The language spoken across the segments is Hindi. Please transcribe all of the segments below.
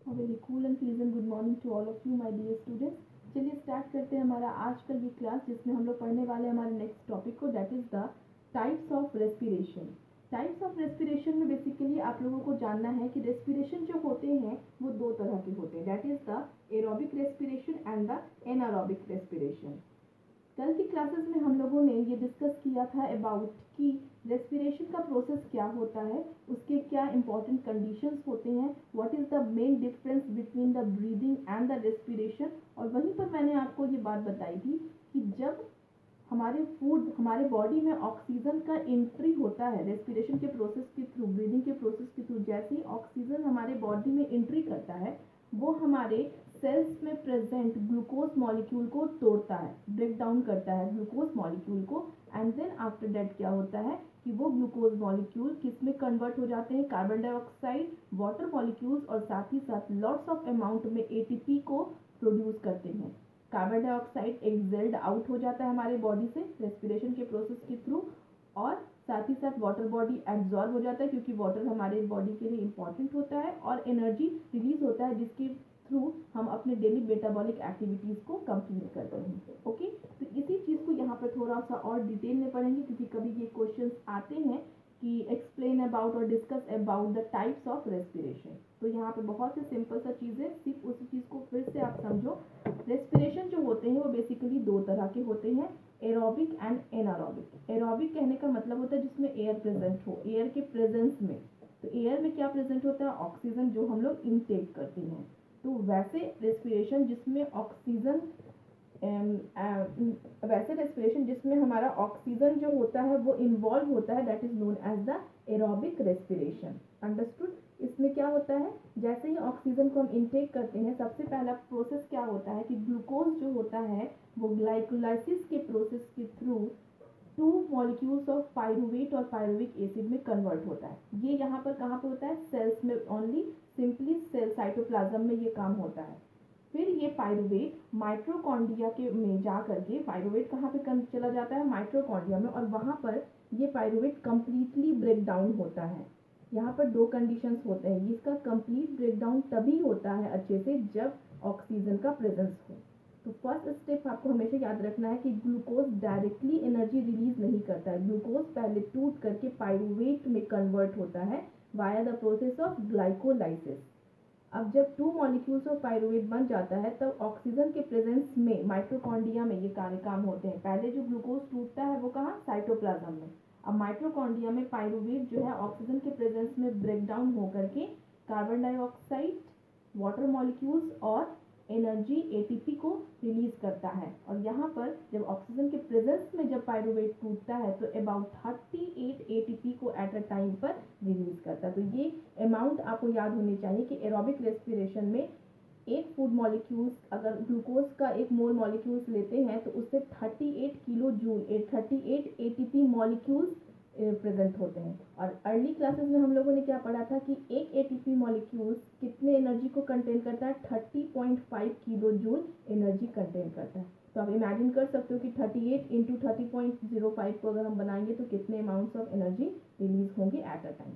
A very cool and pleasant good morning to all of you my dear students. चलिए स्टार्ट करते हैं हमारा आज का ये क्लास, जिसमें हम लोग पढ़ने वाले हैं हमारे नेक्स्ट टॉपिक को, that is the types of respiration. Types of respiration में बेसिकली आप लोगों को जानना है कि रेस्पिरेशन जो होते हैं वो दो तरह के होते हैं, that is the aerobic respiration and the anaerobic respiration. कल की क्लासेस में हम लोगों ने ये डिस्कस किया था अबाउट कि रेस्पिरेशन का प्रोसेस क्या होता है, उसके क्या इंपॉर्टेंट कंडीशंस होते हैं, what is the main difference between the breathing and the respiration. और वहीं पर मैंने आपको ये बात बताई थी कि जब हमारे बॉडी में ऑक्सीजन का एंट्री होता है रेस्पिरेशन के प्रोसेस के थ्रू, ब्रीदिंग के प्रोसेस के थ्रू, जैसे ही ऑक्सीजन हमारे बॉडी में एंट्री करता है वो हमारे सेल्स में प्रेजेंट ग्लूकोज मॉलिक्यूल को तोड़ता है, ब्रेक डाउन करता है ग्लूकोज मॉलिक्यूल को, एंड देन आफ्टर दैट क्या होता है कि वो ग्लूकोज मॉलिक्यूल किस में कन्वर्ट हो जाते हैं, कार्बन डाइऑक्साइड, वाटर मॉलिक्यूल्स, और साथ ही साथ लॉट्स ऑफ अमाउंट में एटीपी को प्रोड्यूस करते हैं। कार्बन डाइऑक्साइड एक्सहेल्ड आउट हो जाता है हमारे बॉडी से रेस्पिरेशन के प्रोसेस के थ्रू, और साथ ही साथ वाटर बॉडी एब्जॉर्ब हो जाता है, क्योंकि वाटर हमारे बॉडी के लिए इंपॉर्टेंट होता है, और एनर्जी रिलीज होता है जिसके थ्रू हम अपने डेली मेटाबॉलिक एक्टिविटीज़ को कंप्लीट करते हैं। ओके, तो इसी चीज़ को यहाँ पर थोड़ा सा और डिटेल में पढ़ेंगे, क्योंकि कभी ये क्वेश्चंस आते हैं कि एक्सप्लेन अबाउट और discuss about the types of respiration. तो यहाँ पे बहुत ही सिंपल सा चीज़ है, सिर्फ उसी चीज़ को फिर से आप समझो। रेस्पिरेशन जो होते हैं वो बेसिकली दो तरह के होते हैं, एरोबिक एंड एनारोबिक। एरोबिक कहने का मतलब होता है जिसमें एयर प्रेजेंट हो, एयर के प्रेजेंस में। तो एयर में क्या प्रेजेंट होता है, ऑक्सीजन जो हम लोग इनटेक करते हैं। तो वैसे रेस्पिरेशन जिसमें ऑक्सीजन वैसे रेस्पिरेशन जिसमें हमारा ऑक्सीजन जो होता है वो इन्वॉल्व होता है, that is known as the aerobic respiration. Understood? इसमें क्या होता है, जैसे ही ऑक्सीजन को हम इनटेक करते हैं सबसे पहला प्रोसेस क्या होता है कि ग्लूकोज जो होता है वो ग्लाइकोलाइसिस के प्रोसेस के through two molecules of pyruvate और पायरुविक एसिड में कन्वर्ट होता है। ये यहाँ पर कहाँ पर होता है, सेल्स में ओनली, सिंपली सेल साइटोप्लाज्म में ये काम होता है। फिर ये पायरुवेट माइटोकॉन्ड्रिया के में जा करके, पायरुवेट कहाँ पे चला जाता है, माइटोकॉन्ड्रिया में, और वहाँ पर ये पायरुवेट कम्प्लीटली ब्रेक डाउन होता है। यहाँ पर दो कंडीशंस होते हैं, इसका कंप्लीट ब्रेक डाउन तभी होता है अच्छे से जब ऑक्सीजन का प्रेजेंस हो। तो फर्स्ट स्टेप आपको हमेशा याद रखना है कि ग्लूकोज डायरेक्टली एनर्जी रिलीज नहीं करता है, ग्लूकोज पहले टूट करके पायरुवेट में कन्वर्ट होता है via the process of glycolysis. अब जब टू मॉलिक्यूल्स ऑफ पायरुवेट बन जाता है तब ऑक्सीजन के प्रेजेंस में माइटोकॉन्ड्रिया में ये काम होते हैं। पहले जो ग्लूकोज टूटता है वो कहाँ, साइटोप्लाज्म में। अब माइटोकॉन्ड्रिया में पायरुवेट जो है ऑक्सीजन के प्रेजेंस में ब्रेक डाउन होकर के कार्बन डाइऑक्साइड, वाटर मॉलिक्यूल्स और एनर्जी एटीपी को रिलीज करता है। और यहाँ पर जब ऑक्सीजन के प्रेजेंस में जब पायरुवेट टूटता है तो अबाउट 38 एटीपी को एट अ टाइम पर रिलीज करता है। तो ये अमाउंट आपको याद होनी चाहिए कि एरोबिक रेस्पिरेशन में एक फूड मॉलिक्यूल्स, अगर ग्लूकोज का एक मोल मॉलिक्यूल्स लेते हैं तो उससे 38 kilo joule 38 ATP molecules present होते हैं। और अर्ली क्लासेस में हम लोगों ने क्या पढ़ा था कि एक एटीपी मॉलिक्यूल्स कितने एनर्जी को कंटेन करता है, 30.5 किलो जूल एनर्जी कंटेन करता है। तो आप इमेजिन कर सकते हो कि 38 इंटू 30.05 को अगर हम बनाएंगे तो कितने अमाउंट्स ऑफ एनर्जी रिलीज होंगे at a time.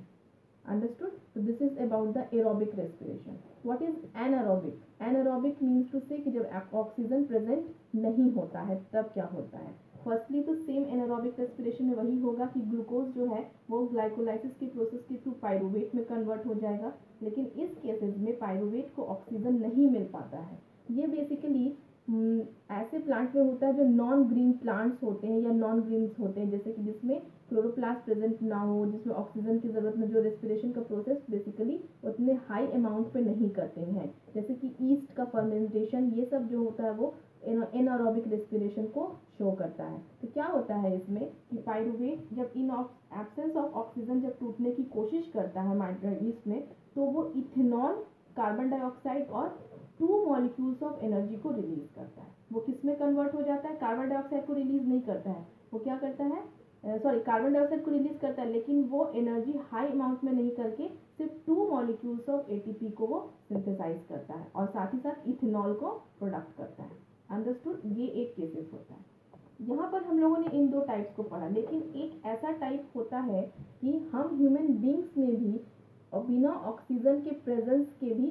Understood? So this is about the aerobic respiration. What is anaerobic? Anaerobic means to say कि जब ऑक्सीजन प्रेजेंट नहीं होता है तब क्या होता है। फर्स्टली तो सेम एनारोबिक रेस्पिरेशन में वही होगा कि ग्लूकोज जो है वो ग्लाइकोलाइसिस के प्रोसेस के थ्रू पायरुवेट में कन्वर्ट हो जाएगा, लेकिन इस केसेस में पायरुवेट को ऑक्सीजन नहीं मिल पाता है। ये बेसिकली ऐसे प्लांट में होता है जो नॉन ग्रीन प्लांट्स होते हैं या नॉन ग्रीन्स होते हैं, जैसे कि जिसमें क्लोरोप्लास्ट प्रेजेंट ना हो, जिसमें ऑक्सीजन की ज़रूरत में, जो रेस्पिरेशन का प्रोसेस बेसिकली उतने हाई अमाउंट पे नहीं करते हैं, जैसे कि ईस्ट का फर्मेंटेशन, ये सब जो होता है वो एनारोबिक रेस्पिरेशन को शो करता है। तो क्या होता है इसमें कि पायरुवेट जब इन एब्सेंस ऑफ ऑक्सीजन जब टूटने की कोशिश करता है ईस्ट में, तो वो इथेनॉल, कार्बन डाइऑक्साइड और टू मॉलिक्यूल्स ऑफ एनर्जी को रिलीज करता है। वो किस में कन्वर्ट हो जाता है, कार्बन डाइऑक्साइड को रिलीज नहीं करता है, वो क्या करता है, कार्बन डाइऑक्साइड को रिलीज करता है, लेकिन वो एनर्जी हाई अमाउंट में नहीं करके सिर्फ टू मॉलिक्यूल्स ऑफ एटीपी को वो सिंथेसाइज करता है और साथ ही साथ इथेनॉल को प्रोडक्ट करता है। अंडरस्टूड? ये एक केसेस होता है। यहाँ पर हम लोगों ने इन दो टाइप्स को पढ़ा, लेकिन एक ऐसा टाइप होता है कि हम ह्यूमन बींग्स में भी बिना ऑक्सीजन के प्रेजेंस के भी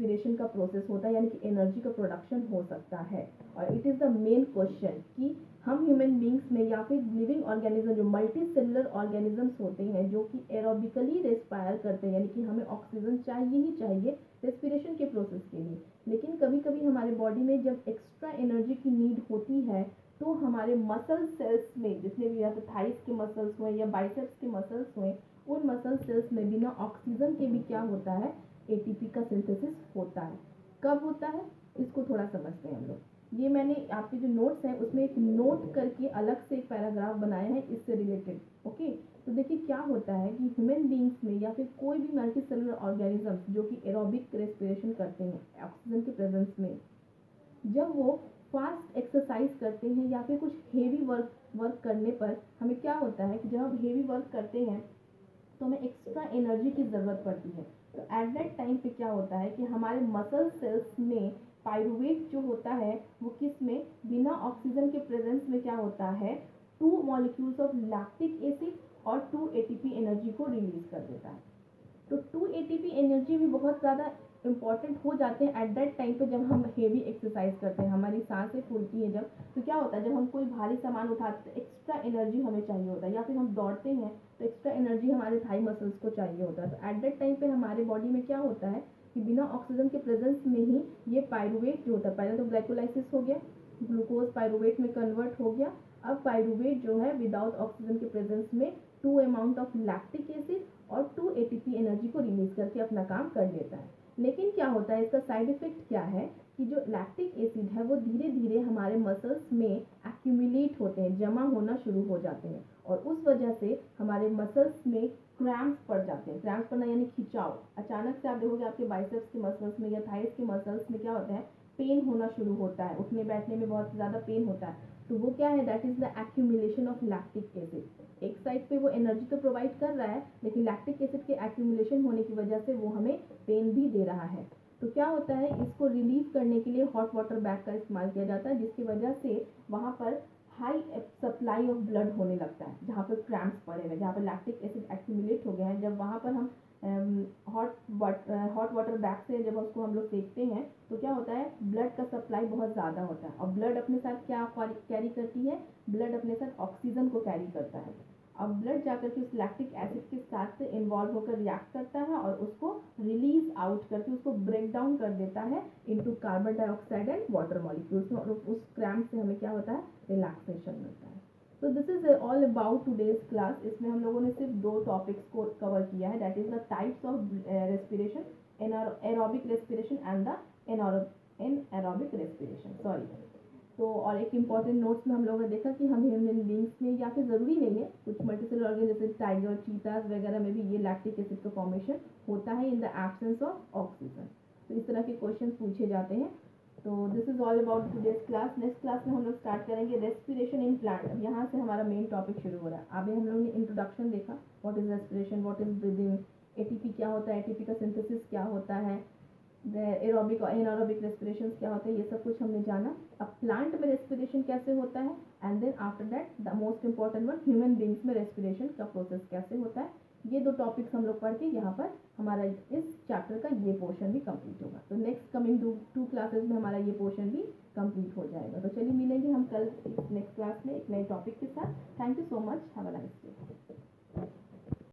रेस्पिरेशन का प्रोसेस होता है, यानी कि एनर्जी का प्रोडक्शन हो सकता है। और it is the main question कि हम ह्यूमन बींग्स में या फिर लिविंग ऑर्गेनिज्म जो मल्टी सेलुलर ऑर्गेनिजम्स होते हैं जो कि एरोबिकली रेस्पायर करते हैं, यानी कि हमें ऑक्सीजन चाहिए ही चाहिए रेस्पिरेशन के प्रोसेस के लिए, लेकिन कभी कभी हमारे बॉडी में जब एक्स्ट्रा एनर्जी की नीड होती है तो हमारे मसल सेल्स में, जितने भी या तो थाइस के मसल्स हुए या बाइसेप्स के मसल्स हुए, उन मसल सेल्स में बिना ऑक्सीजन के भी क्या होता है, एटीपी का सिंथेसिस होता है। कब होता है इसको थोड़ा समझते हैं हम लोग। ये मैंने आपके जो नोट्स हैं उसमें एक नोट करके अलग से एक पैराग्राफ बनाया है इससे रिलेटेड। ओके, तो देखिए क्या होता है कि ह्यूमन बींग्स में या फिर कोई भी मल्टी सेलुलर ऑर्गेनिज्म जो कि एरोबिक रेस्पिरेशन करते हैं ऑक्सीजन के प्रेजेंस में, जब वो फास्ट एक्सरसाइज करते हैं या फिर कुछ हेवी वर्क करने पर हमें क्या होता है कि जब हम हेवी वर्क करते हैं तो हमें एक्स्ट्रा एनर्जी की ज़रूरत पड़ती है। तो एट दैट टाइम पे क्या होता है कि हमारे मसल सेल्स में पायरुवेट जो होता है वो किस में, बिना ऑक्सीजन के प्रेजेंस में क्या होता है, 2 मॉलिक्यूल्स ऑफ लैक्टिक एसिड और 2 एटीपी एनर्जी को रिलीज कर देता है। तो 2 एटीपी एनर्जी भी बहुत ज़्यादा इंपॉर्टेंट हो जाते हैं एट दैट टाइम पे जब हम हेवी एक्सरसाइज करते हैं, हमारी सांसें फूलती हैं जब, तो क्या होता है जब हम कोई भारी सामान उठाते हैं एक्स्ट्रा एनर्जी हमें चाहिए होता है, या फिर हम दौड़ते हैं तो एक्स्ट्रा एनर्जी हमारे थाई मसल्स को चाहिए होता है। तो एट दैट टाइम पे हमारे बॉडी में क्या होता है कि बिना ऑक्सीजन के प्रेजेंस में ही ये पायरुवेट जो होता है, पहले तो ग्लाइकोलाइसिस हो गया, ग्लूकोज पायरुवेट में कन्वर्ट हो गया, अब पायरुवेट जो है विदाउट ऑक्सीजन के प्रेजेंस में 2 अमाउंट ऑफ लैक्टिक एसिड और 2 एटीपी एनर्जी को रिलीज करके अपना काम कर लेता है। लेकिन क्या होता है, इसका साइड इफेक्ट क्या है कि जो लैक्टिक एसिड है वो धीरे धीरे हमारे मसल्स में एक्यूमुलेट होते हैं, जमा होना शुरू हो जाते हैं, और उस वजह से हमारे मसल्स में क्रैम्प्स पड़ जाते हैं। क्रैम्प्स पड़ना यानी खिंचाव, अचानक से आप देखोगे आपके बाइसेप्स के मसल्स में या थाइस के मसल्स में क्या होता है, पेन होना शुरू होता है, उठने बैठने में बहुत ज़्यादा पेन होता है। तो वो क्या है, that is the accumulation of lactic acid. एक साइड पे वो एनर्जी तो प्रोवाइड कर रहा है, लेकिन लैक्टिक एसिड के एक्यूमुलेशन होने की वजह से वो हमें पेन भी दे रहा है। तो क्या होता है, इसको रिलीव करने के लिए हॉट वाटर बैग का इस्तेमाल किया जाता है, जिसकी वजह से वहाँ पर हाई सप्लाई ऑफ ब्लड होने लगता है, जहाँ पर क्रैम्प्स पड़े हुए, जहाँ पर लैक्टिक एसिड एक्यूमुलेट हो गया है। जब वहाँ पर हम हॉट वाटर बैग से जब उसको हम लोग सेकते हैं तो क्या होता है, ब्लड का सप्लाई बहुत ज़्यादा होता है, और ब्लड अपने साथ क्या कैरी करती है, ब्लड अपने साथ ऑक्सीजन को कैरी करता है। अब ब्लड जाकर के उस लैक्टिक एसिड के साथ इन्वॉल्व होकर रिएक्ट करता है और उसको रिलीज आउट करके उसको ब्रेक डाउन कर देता है into carbon dioxide and water molecules, और उस क्रैम्प से हमें क्या होता है, रिलैक्सेशन मिलता है। तो this is all about today's class. इसमें हम लोगों ने सिर्फ 2 टॉपिक्स को कवर किया है, that is the types of respiration, aerobic respiration and the anaerobic respiration, sorry. तो और एक इम्पॉर्टेंट नोट्स में हम लोगों ने देखा कि हम ह्यूमन बींग्स में, या फिर ज़रूरी नहीं है, कुछ मल्टीसेलुलर ऑर्गेनिज्म जैसे टाइगर, चीताज वगैरह में भी ये लैक्टिक एसिड का फॉर्मेशन होता है in the absence of oxygen. तो इस तरह के क्वेश्चन पूछे जाते हैं। तो this is all about today's class. Next class में हम लोग स्टार्ट करेंगे रेस्पिरेशन इन प्लांट। यहाँ से हमारा मेन टॉपिक शुरू हो रहा है। अभी हम लोगों ने इंट्रोडक्शन देखा, what is respiration, what is breathing, ATP क्या होता है, एटीपी का सिंथेसिस क्या होता है, एरोबिक और एनारोबिक रेस्पिरेशन क्या होता है, ये सब कुछ हमने जाना। अब प्लांट में रेस्पिरेशन कैसे होता है, and then after that the most important one, human beings में रेस्पिरेशन का प्रोसेस कैसे होता है। ये 2 टॉपिक्स हम लोग पढ़ के यहाँ पर हमारा इस चैप्टर का ये पोर्शन भी कंप्लीट होगा। तो नेक्स्ट कमिंग 2 क्लासेस में हमारा ये पोर्शन भी कंप्लीट हो जाएगा। तो चलिए मिलेंगे हम कल नेक्स्ट क्लास में एक नए टॉपिक के साथ। Thank you so much, have a nice day.